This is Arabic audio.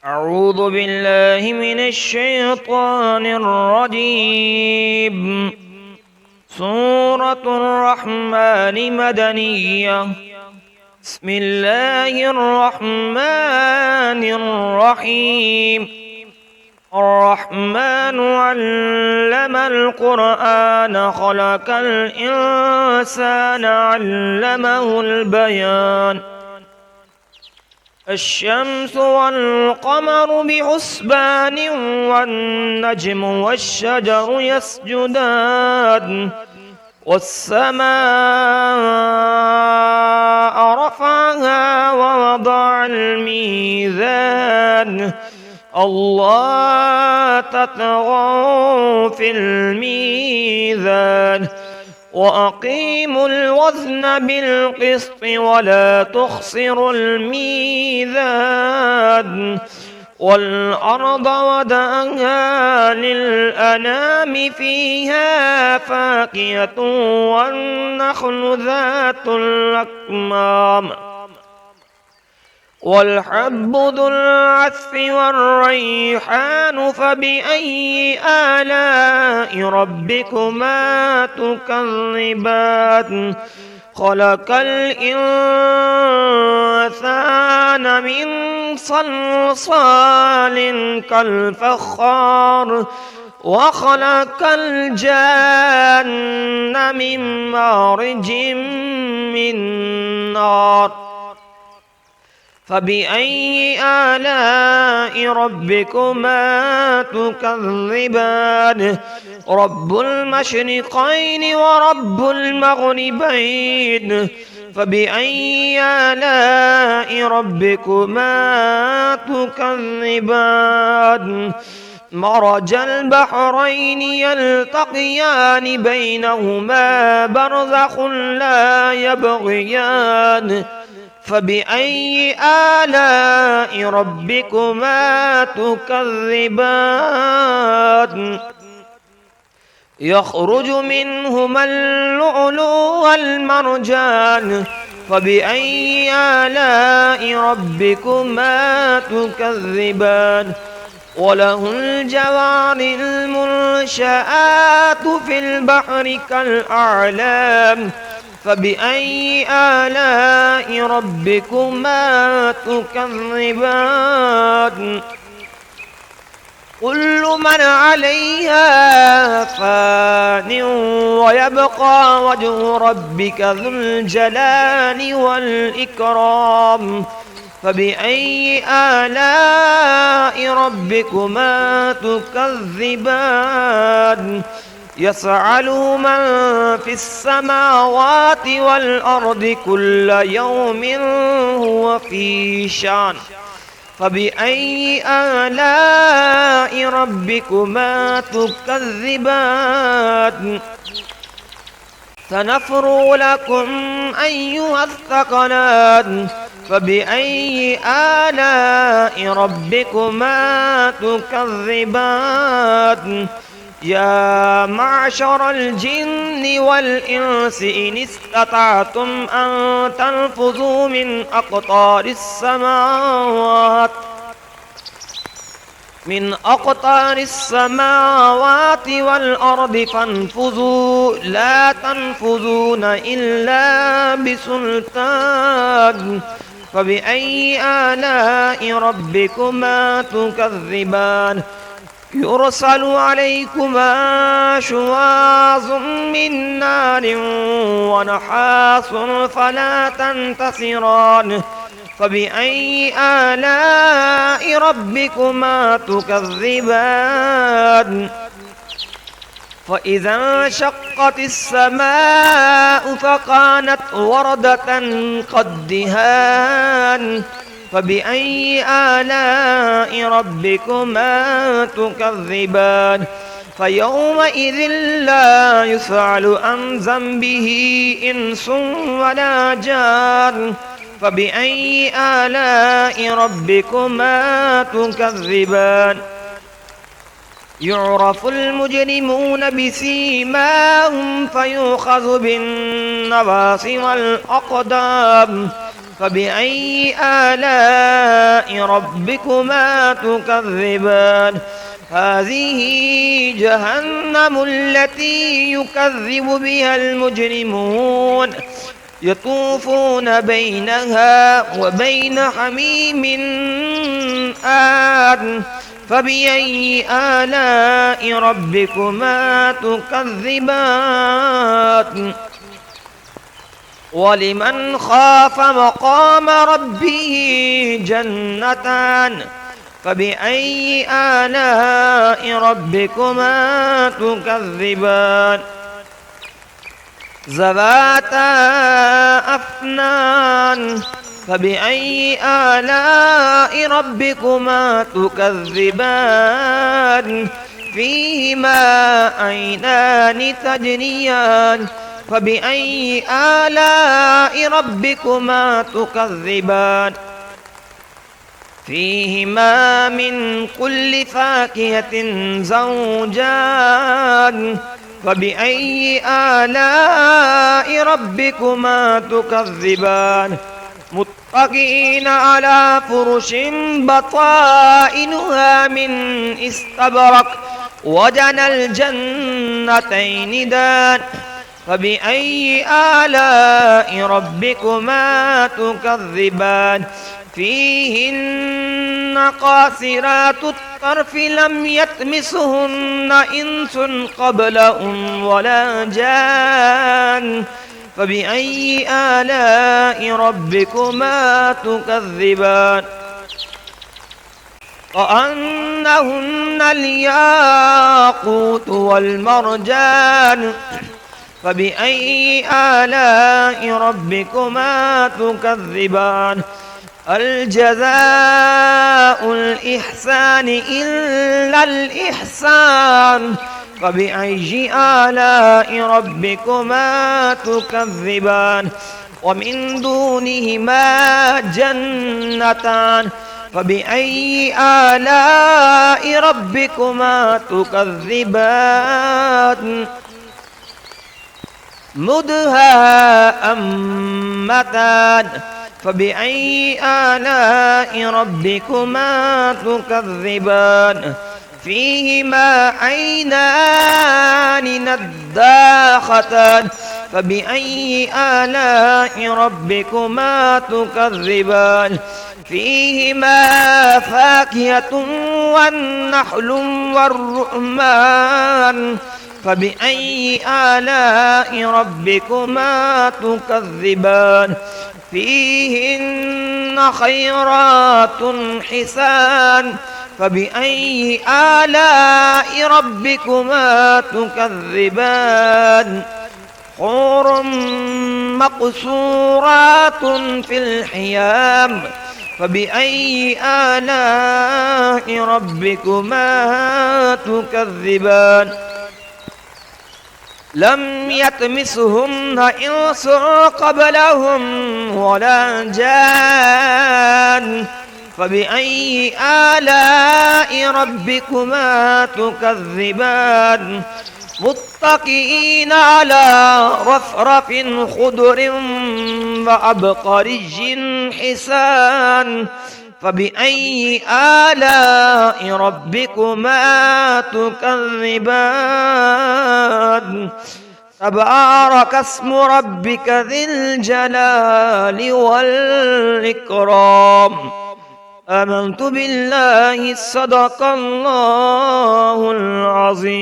أعوذ بالله من الشيطان الرجيم. سورة الرحمن مدنية. بسم الله الرحمن الرحيم. الرحمن علم القرآن خلق الإنسان علمه البيان. الشمس والقمر بحسبان والنجم والشجر يسجدان والسماء رفعها ووضع الميزان الله تطغوا في الميزان وأقيموا الوزن بالقسط ولا تخسروا الميزان والأرض وضعها للأنام فيها فاكهة والنخل ذات الأكمام والحب ذو العصف والريحان فبأي آلاء ربكما تكذبان خلق الإنسان من صلصال كالفخار وخلق الجان من مارج من نار فبأي آلاء ربكما تكذبان رب المشرقين ورب المغربين فبأي آلاء ربكما تكذبان مرج البحرين يلتقيان بينهما برزخ لا يبغيان فبأي آلاء ربكما تكذبان يخرج منهما اللؤلؤ والمرجان فبأي آلاء ربكما تكذبان وله الجوار المنشآت في البحر كالأعلام فبأي آلاء ربكما تكذبان كل من عليها فان ويبقى وجه ربك ذو الجلال والإكرام فبأي آلاء ربكما تكذبان يسأله من في السماوات والأرض كل يوم هو في شأن فبأي آلاء ربكما تكذبان سنفرغ لكم أيها الثقلان فبأي آلاء ربكما تكذبان يا معشر الجن والإنس إن استطعتم أن تنفذوا من أقطار السماوات والأرض فانفذوا لا تنفذون إلا بسلطان فبأي آلاء ربكما تكذبان يرسل عليكما شواظ من نار ونحاس فلا تنتصران فبأي آلاء ربكما تكذبان فإذا انشقت السماء فكانت وردة كالدهان فبأي آلاء ربكما تكذبان فيومئذ ربكما يسأل عن ذنبه إنس ولا جان فبأي آلاء ربكما تكذبان يعرف المجرمون بسيماهم فيؤخذ بالنواصي والأقدام فبأي آلاء ربكما تكذبان هذه جهنم التي يكذب بها المجرمون يطوفون بينها وبين حميم آن فبأي آلاء ربكما تكذبان ولمن خاف مقام ربه جنتان فبأي آلاء ربكما تكذبان ذواتا أفنان فبأي آلاء ربكما تكذبان فيهما عينان تجريان فبأي آلاء ربكما تكذبان فيهما من كل فاكهة زوجان فبأي آلاء ربكما تكذبان متكئين على فرش بطائنها من استبرق وجنى الجنتين دان فبأي آلاء ربكما تكذبان فيهن قاصرات الطرف لم يطمسهن إنس قبلهم ولا جان فبأي آلاء ربكما تكذبان كأنهن الياقوت والمرجان فبأي آلاء ربكما تكذبان الجزاء الإحسان إلا الإحسان فبأي آلاء ربكما تكذبان ومن دونهما جنتان فبأي آلاء ربكما تكذبان مدهامتان فبأي آلاء ربكما تكذبان فيهما عينان نضاختان فبأي آلاء ربكما تكذبان فيهما فاكهة والنخل والرؤمان فبأي آلاء ربكما تكذبان فيهن خيرات حسان فبأي آلاء ربكما تكذبان حور مقصورات في الخيام فبأي آلاء ربكما تكذبان لم يطمسهن إنس قبلهم ولا جان فبأي آلاء ربكما تكذبان متكئين على رفرف خضر وعبقري حسان فبأي آلاء ربكما تكذبان تبارك اسم ربك ذي الجلال والإكرام آمنت بالله صدق الله العظيم